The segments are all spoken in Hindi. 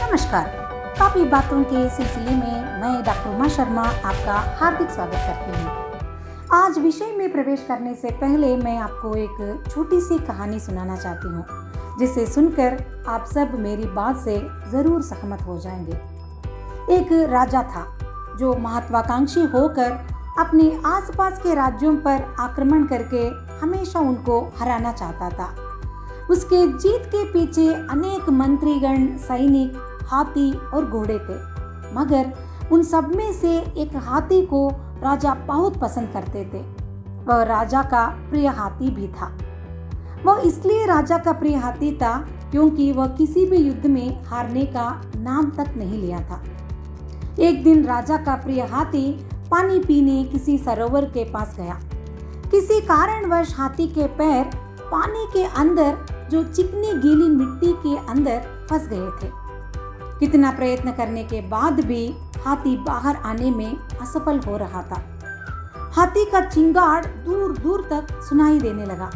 नमस्कार। काफी बातों के सिलसिले में मैं डॉक्टर उमा शर्मा आपका हार्दिक स्वागत करती हूँ। आज विषय में प्रवेश करने से पहले मैं आपको एक छोटी सी कहानी सुनाना चाहती हूँ, जिसे सुनकर आप सब मेरी बात से जरूर सहमत हो जाएंगे। एक राजा था जो महत्वाकांक्षी होकर अपने आसपास के राज्यों पर आक्रमण करके हमेशा उनको हराना चाहता था। उसके जीत के पीछे अनेक मंत्रीगण, सैनिक, हाथी और घोड़े थे, मगर उन सब में से एक हाथी को राजा बहुत पसंद करते थे। वह राजा का प्रिय हाथी भी था। वह इसलिए राजा का प्रिय हाथी था क्योंकि वह किसी भी युद्ध में हारने का नाम तक नहीं लिया था। एक दिन राजा का प्रिय हाथी पानी पीने किसी सरोवर के पास गया। किसी कारणवश हाथी के पैर पानी के अंदर जो चिकनी गीली मिट्टी के अंदर फंस गए थे। कितना प्रयत्न करने के बाद भी हाथी बाहर आने में असफल हो रहा था। हाथी का चिंगाड़ दूर दूर तक सुनाई देने लगा।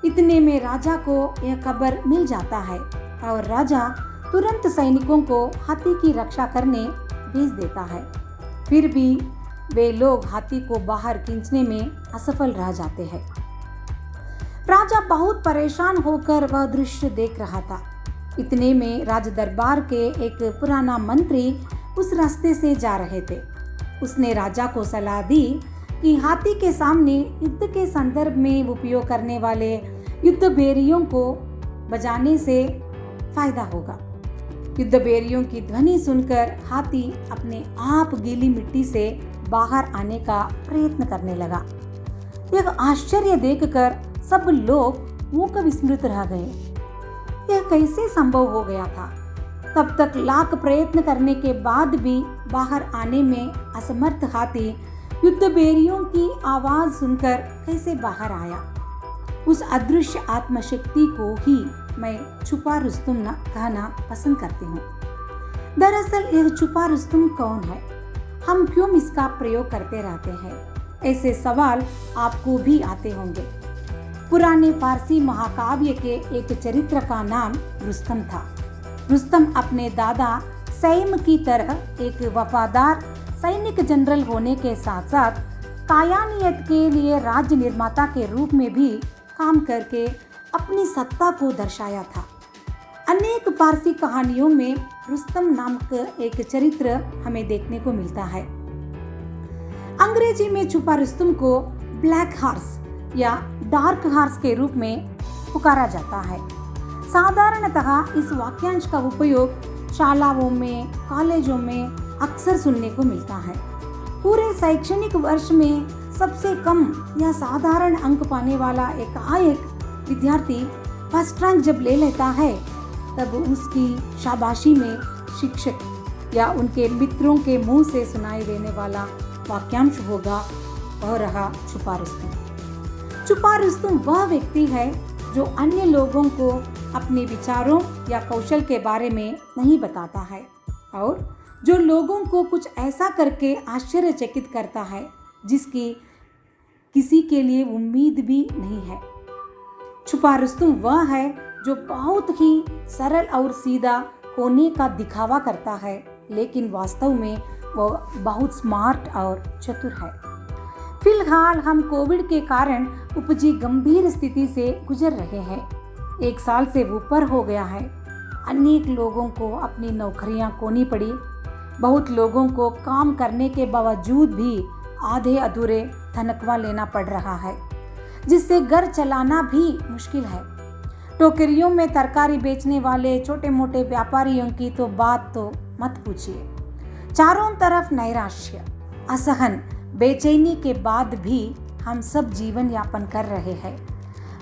इतने में राजा को यह खबर मिल जाता है और राजा तुरंत सैनिकों को हाथी की रक्षा करने भेज देता है। फिर भी वे लोग हाथी को बाहर खींचने में असफल रह जाते हैं। राजा बहुत परेशान होकर वह दृश्य देख रहा था। इतने में राज दरबार के एक पुराना मंत्री उस रास्ते से जा रहे थे। उसने राजा को सलाह दी कि हाथी के सामने युद्ध के संदर्भ में उपयोग करने वाले युद्ध बेरियों को बजाने से फायदा होगा। युद्ध बेरियों की ध्वनि सुनकर हाथी अपने आप गीली मिट्टी से बाहर आने का प्रयत्न करने लगा। यह आश्चर्य देखकर सब लोग मूक विस्मृत रह गए। यह कैसे संभव हो गया था? तब तक लाख प्रयत्न करने के बाद भी बाहर आने में असमर्थ हाथी युद्ध बेरियों की आवाज सुनकर कैसे बाहर आया? उस अदृश्य आत्मशक्ति को ही मैं छुपा रुस्तुम कहना पसंद करती हूँ। दरअसल यह छुपा रुस्तुम कौन है? हम क्यों इसका प्रयोग करते रहते हैं? ऐसे सवाल आपको भी आते होंगे। पुराने फारसी महाकाव्य के एक चरित्र का नाम रुस्तम था। रुस्तम अपने दादा सैम की तरह एक वफादार सैनिक जनरल होने के साथ साथ कायानियत के लिए राज्य निर्माता के रूप में भी काम करके अपनी सत्ता को दर्शाया था। अनेक फारसी कहानियों में रुस्तम नाम का एक चरित्र हमें देखने को मिलता है। अंग्रेजी में छुपा रुस्तम को ब्लैक हॉर्स या डार्क हॉर्स के रूप में पुकारा जाता है। साधारणतः इस वाक्यांश का उपयोग शालाओं में, कॉलेजों में अक्सर सुनने को मिलता है। पूरे शैक्षणिक वर्ष में सबसे कम या साधारण अंक पाने वाला एक विद्यार्थी फर्स्ट रैंक जब ले लेता है, तब उसकी शाबाशी में शिक्षक या उनके मित्रों के मुंह से सुनाई देने वाला वाक्यांश होगा, वह रहा छुपा रुस्तम। छुपा रुस्तम वह व्यक्ति है जो अन्य लोगों को अपने विचारों या कौशल के बारे में नहीं बताता है और जो लोगों को कुछ ऐसा करके आश्चर्यचकित करता है जिसकी किसी के लिए उम्मीद भी नहीं है। छुपा रुस्तम वह है जो बहुत ही सरल और सीधा होने का दिखावा करता है, लेकिन वास्तव में वह बहुत स्मार्ट और चतुर है। फिलहाल हम कोविड के कारण उपजी गंभीर स्थिति से गुजर रहे हैं। 1 साल से ऊपर हो गया है। अनेक लोगों को अपनी नौकरियां खोनी पड़ी। बहुत लोगों को काम करने के बावजूद भी आधे अधूरे तनख्वाह लेना पड़ रहा है, जिससे घर चलाना भी मुश्किल है। टोकरियों में तरकारी बेचने वाले छोटे मोटे व्यापारियों की तो बात तो मत पूछिए। चारों तरफ नैराश्य, असहन, बेचैनी के बाद भी हम सब जीवन यापन कर रहे हैं।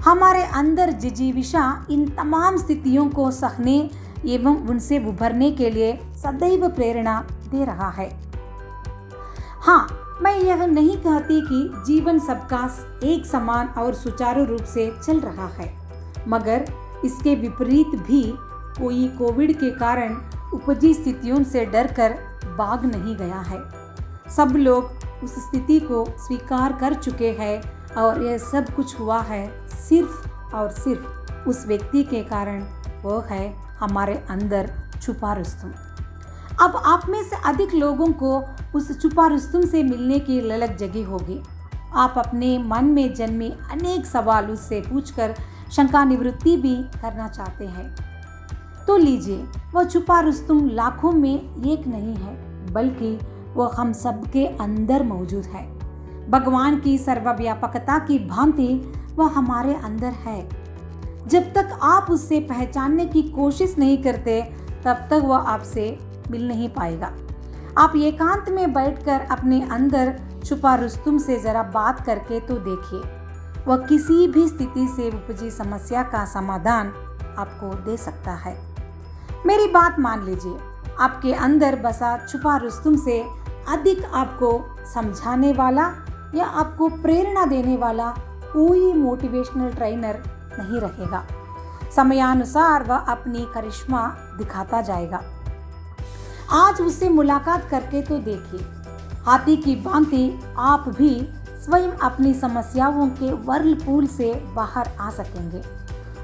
हमारे अंदर जिजीविषा इन तमाम स्थितियों को सहने एवं उनसे उभरने के लिए सदैव प्रेरणा दे रहा है। हाँ, मैं यह नहीं कहती कि जीवन सबका एक समान और सुचारू रूप से चल रहा है, मगर इसके विपरीत भी कोई कोविड के कारण उपजी स्थितियों से डरकर भाग नहीं गया है। सब लोग उस स्थिति को स्वीकार कर चुके हैं और यह सब कुछ हुआ है सिर्फ और सिर्फ उस व्यक्ति के कारण, वो है हमारे अंदर छुपा रुस्तम। अब आप में से अधिक लोगों को उस छुपा रुस्तम से मिलने की ललक जगी होगी। आप अपने मन में जन्मे अनेक सवाल उससे पूछकर शंका निवृत्ति भी करना चाहते हैं। तो लीजिए, वह छुपा रुस्तम लाखों में एक नहीं है, बल्कि वह हम सबके अंदर मौजूद है। भगवान की सर्वव्यापकता की भांति वह हमारे अंदर है। जब तक आप उससे पहचानने की कोशिश नहीं करते, तब तक वह आपसे मिल नहीं पाएगा। आप एकांत में बैठकर अपने अंदर छुपा रुस्तम से जरा बात करके तो देखिए। वह किसी भी स्थिति से उपजी समस्या का समाधान आपको दे सकता है। मेरी बात मान लीजिए, आपके अंदर बसा छुपा रुस्तम से अधिक आपको समझाने वाला या आपको प्रेरणा देने वाला कोई मोटिवेशनल ट्रेनर नहीं रहेगा। समयानुसार वह अपनी करिश्मा दिखाता जाएगा। आज उससे मुलाकात करके तो देखिए। हाथी की भांति आप भी स्वयं अपनी समस्याओं के व्हर्लपूल से बाहर आ सकेंगे।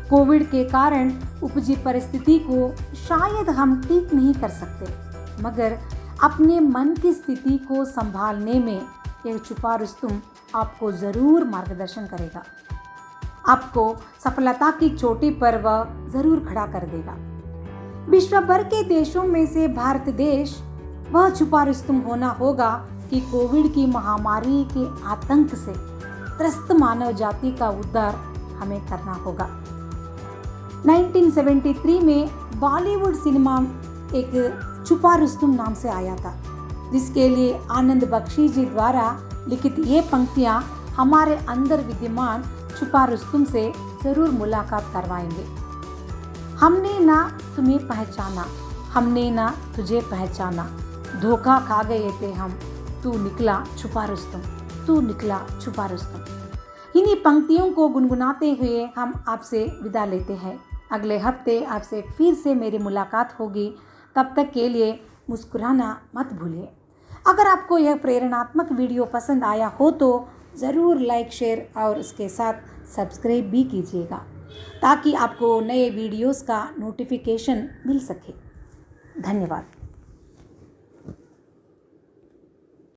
कोविड के कारण उपजी परिस्थिति को शायद हम ठीक नहीं कर सकते, मगर अपने मन की स्थिति को संभालने में यह छुपा रुस्तम आपको जरूर मार्गदर्शन करेगा। आपको सफलता की चोटी पर वह जरूर खड़ा कर देगा। विश्व भर के देशों में से भारत देश वह छुपा रुस्तम होना होगा कि कोविड की महामारी के आतंक से त्रस्त मानव जाति का उद्धार हमें करना होगा। 1973 में बॉलीवुड सिनेमा एक छुपा रुस्तम नाम से आया था, जिसके लिए आनंद बख्शी जी द्वारा लिखित ये पंक्तियाँ हमारे अंदर विद्यमान छुपा रुस्तम से जरूर मुलाकात करवाएंगे। हमने ना तुम्हें पहचाना, हमने ना तुझे पहचाना, धोखा खा गए थे हम, तू निकला छुपा रुस्तम, तू निकला छुपा रुस्तम। इन्हीं पंक्तियों को गुनगुनाते हुए हम आपसे विदा लेते हैं। अगले हफ्ते आपसे फिर से मेरी मुलाकात होगी। तब तक के लिए मुस्कुराना मत भूलिए। अगर आपको यह प्रेरणात्मक वीडियो पसंद आया हो तो ज़रूर लाइक, शेयर और उसके साथ सब्सक्राइब भी कीजिएगा, ताकि आपको नए वीडियोस का नोटिफिकेशन मिल सके। धन्यवाद।